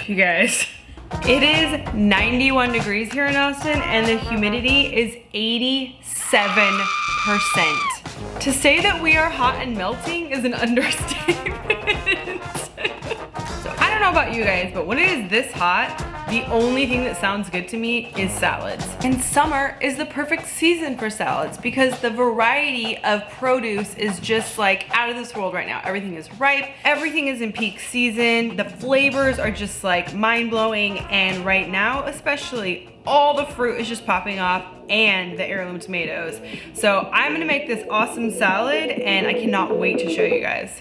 You guys, it is 91 degrees here in Austin and the humidity is 87%. To say that we are hot and melting is an understatement. So I don't know about you guys, but when it is this hot, the only thing that sounds good to me is salads. And summer is the perfect season for salads because the variety of produce is just like out of this world right now. Everything is ripe, everything is in peak season, the flavors are just like mind-blowing, and right now especially, all the fruit is just popping off and the heirloom tomatoes. So I'm gonna make this awesome salad and I cannot wait to show you guys.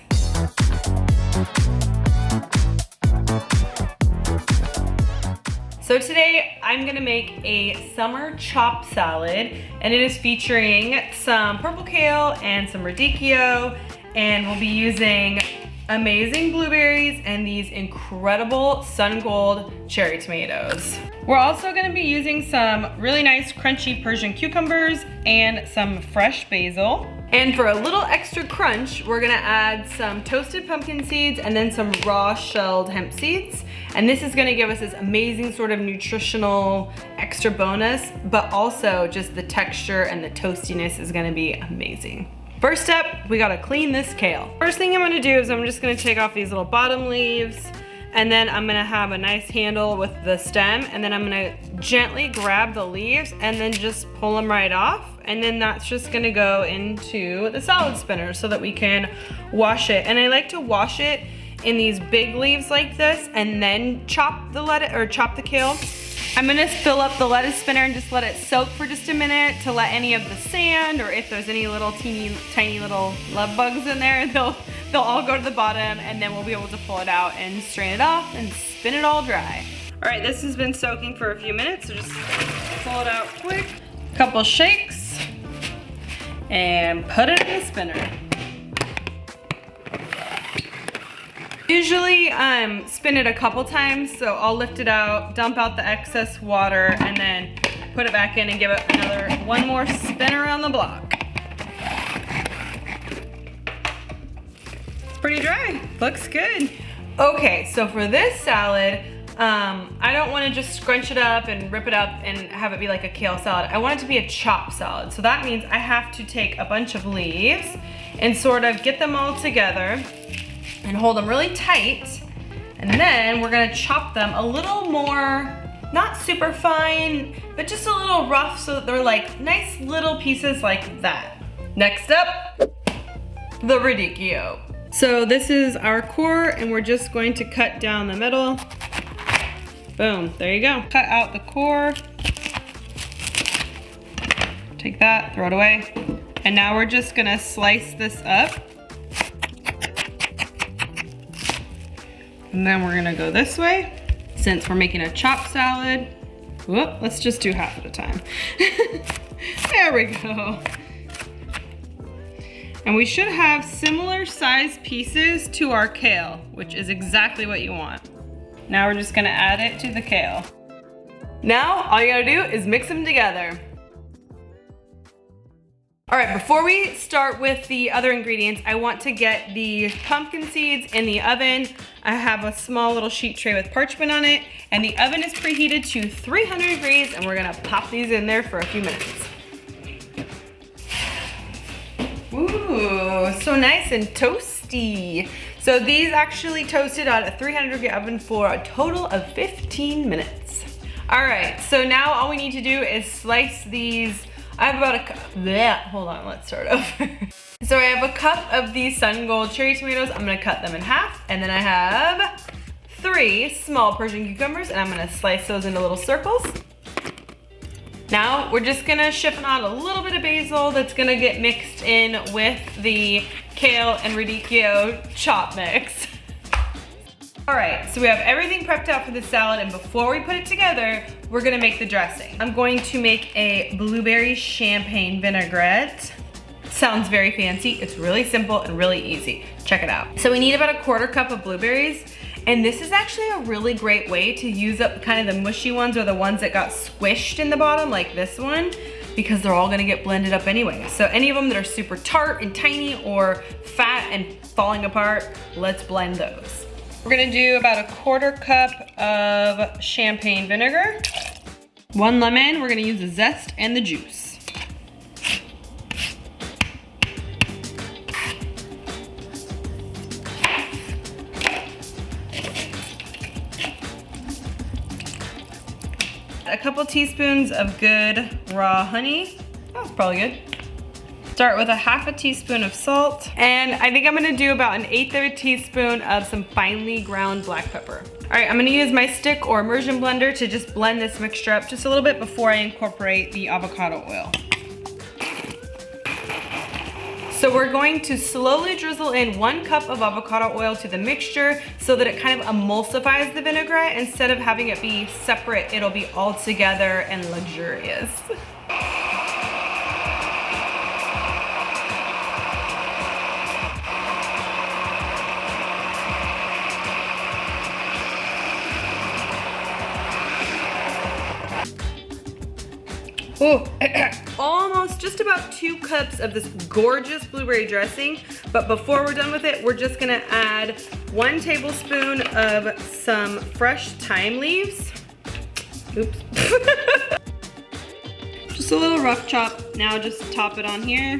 So today I'm gonna make a summer chopped salad, and it is featuring some purple kale and some radicchio, and we'll be using amazing blueberries and these incredible sun gold cherry tomatoes. We're also gonna be using some really nice crunchy Persian cucumbers and some fresh basil. And for a little extra crunch, we're gonna add some toasted pumpkin seeds and then some raw shelled hemp seeds. And this is gonna give us this amazing sort of nutritional extra bonus, but also just the texture and the toastiness is gonna be amazing. First up, we gotta clean this kale. First thing I'm gonna do is I'm just gonna take off these little bottom leaves, and then I'm gonna have a nice handle with the stem, and then I'm gonna gently grab the leaves and then just pull them right off. And then that's just gonna go into the salad spinner so that we can wash it. And I like to wash it in these big leaves like this and then chop the kale. I'm gonna fill up the lettuce spinner and just let it soak for just a minute to let any of the sand, or if there's any little tiny little love bugs in there, they'll all go to the bottom, and then we'll be able to pull it out and strain it off and spin it all dry. All right, this has been soaking for a few minutes, so just pull it out quick. Couple shakes and put it in the spinner. Usually spin it a couple times, so I'll lift it out, dump out the excess water, and then put it back in and give it one more spin around the block. It's pretty dry, looks good. Okay, so for this salad, I don't want to just scrunch it up and rip it up and have it be like a kale salad. I want it to be a chopped salad. So that means I have to take a bunch of leaves and sort of get them all together and hold them really tight. And then we're gonna chop them a little more, not super fine, but just a little rough so that they're like nice little pieces like that. Next up, the radicchio. So this is our core, and we're just going to cut down the middle. Boom, there you go. Cut out the core. Take that, throw it away. And now we're just gonna slice this up. And then we're gonna go this way. Since we're making a chopped salad, whoop, let's just do half at a time. There we go. And we should have similar sized pieces to our kale, which is exactly what you want. Now we're just gonna add it to the kale. Now, all you gotta do is mix them together. All right, before we start with the other ingredients, I want to get the pumpkin seeds in the oven. I have a small little sheet tray with parchment on it, and the oven is preheated to 300 degrees, and we're gonna pop these in there for a few minutes. Ooh, so nice and toasty. So these actually toasted on a 300 degree oven for a total of 15 minutes. All right, so now all we need to do is slice these. I have about a cup, hold on, let's start over. So I have a cup of these sun gold cherry tomatoes. I'm gonna cut them in half, and then I have 3 small Persian cucumbers, and I'm gonna slice those into little circles. Now we're just gonna chip on a little bit of basil that's gonna get mixed in with the kale and radicchio chop mix. All right, so we have everything prepped out for the salad, and before we put it together, we're gonna make the dressing. I'm going to make a blueberry champagne vinaigrette. Sounds very fancy. It's really simple and really easy. Check it out. So we need about a 1/4 cup of blueberries, and this is actually a really great way to use up kind of the mushy ones or the ones that got squished in the bottom, like this one, because they're all gonna get blended up anyway. So any of them that are super tart and tiny or fat and falling apart, let's blend those. We're gonna do about a 1/4 cup of champagne vinegar. 1 lemon, we're gonna use the zest and the juice. A couple teaspoons of good raw honey. That's probably good. Start with a 1/2 teaspoon of salt. And I think I'm gonna do about 1/8 of a teaspoon of some finely ground black pepper. All right, I'm gonna use my stick or immersion blender to just blend this mixture up just a little bit before I incorporate the avocado oil. So we're going to slowly drizzle in 1 cup of avocado oil to the mixture so that it kind of emulsifies the vinaigrette. Instead of having it be separate, it'll be all together and luxurious. Ooh, almost just about 2 cups of this gorgeous blueberry dressing. But before we're done with it, we're just gonna add 1 tablespoon of some fresh thyme leaves. Oops. Just a little rough chop. Now just top it on here.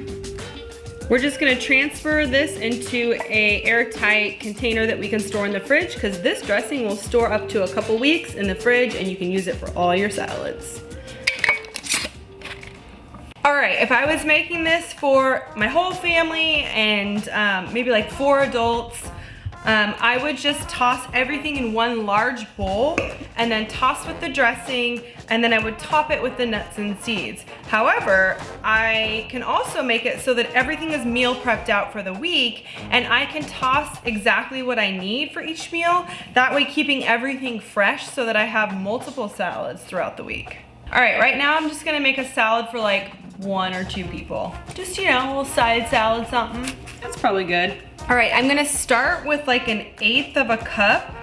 We're just gonna transfer this into a airtight container that we can store in the fridge, because this dressing will store up to a couple weeks in the fridge and you can use it for all your salads. All right, if I was making this for my whole family and maybe like 4 adults, I would just toss everything in 1 large bowl and then toss with the dressing, and then I would top it with the nuts and seeds. However, I can also make it so that everything is meal prepped out for the week, and I can toss exactly what I need for each meal, that way keeping everything fresh so that I have multiple salads throughout the week. All right, right now I'm just gonna make a salad for like 1 or 2 people. Just, you know, a little side salad, something. That's probably good. All right, I'm gonna start with like 1/8 of a cup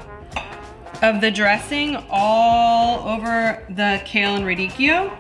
of the dressing all over the kale and radicchio.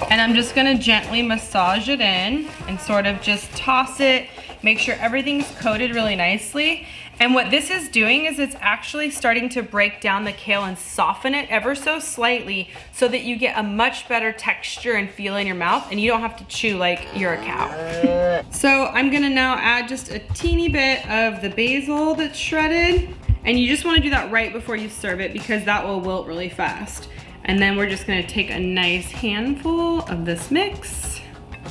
And I'm just gonna gently massage it in and sort of just toss it, make sure everything's coated really nicely. And what this is doing is it's actually starting to break down the kale and soften it ever so slightly so that you get a much better texture and feel in your mouth and you don't have to chew like you're a cow. So I'm gonna now add just a teeny bit of the basil that's shredded. And you just wanna do that right before you serve it because that will wilt really fast. And then we're just gonna take a nice handful of this mix.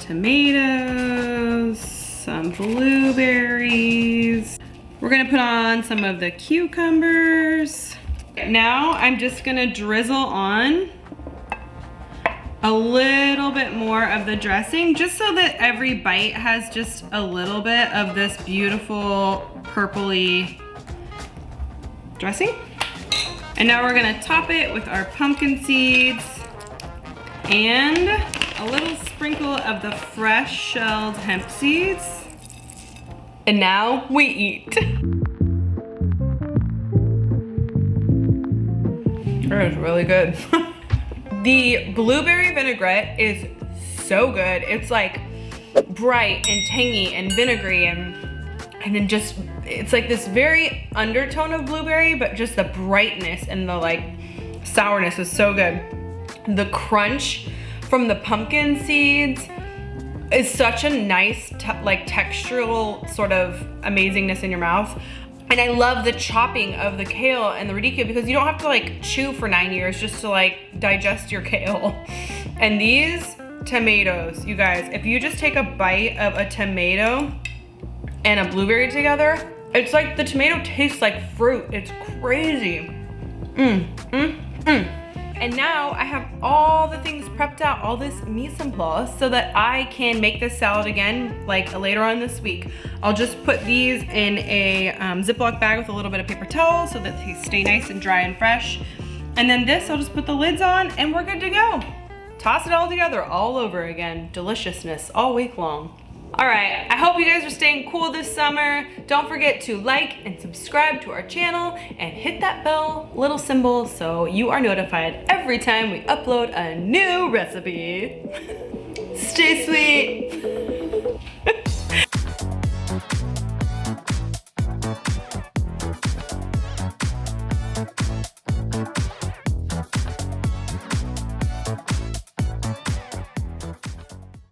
Tomatoes, some blueberries. We're gonna put on some of the cucumbers. Now I'm just gonna drizzle on a little bit more of the dressing just so that every bite has just a little bit of this beautiful purpley dressing. And now we're gonna top it with our pumpkin seeds and a little sprinkle of the fresh shelled hemp seeds. And now we eat. That is really good. The blueberry vinaigrette is so good. It's like bright and tangy and vinegary and then just, it's like this very undertone of blueberry, but just the brightness and the like sourness is so good. The crunch from the pumpkin seeds is such a nice like textural sort of amazingness in your mouth. And I love the chopping of the kale and the radicchio because you don't have to like chew for 9 years just to like digest your kale. And these tomatoes, you guys, if you just take a bite of a tomato and a blueberry together, it's like the tomato tastes like fruit. It's crazy. And now I have all the things prepped out, all this mise en place, so that I can make this salad again, like later on this week. I'll just put these in a Ziploc bag with a little bit of paper towel so that they stay nice and dry and fresh. And then this, I'll just put the lids on and we're good to go. Toss it all together all over again. Deliciousness all week long. All right, I hope you guys are staying cool this summer. Don't forget to like and subscribe to our channel and hit that bell little symbol so you are notified every time we upload a new recipe. Stay sweet.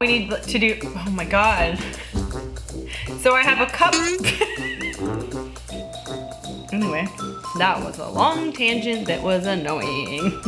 We need to do, oh my God. So I have a cup. Anyway, that was a long tangent that was annoying.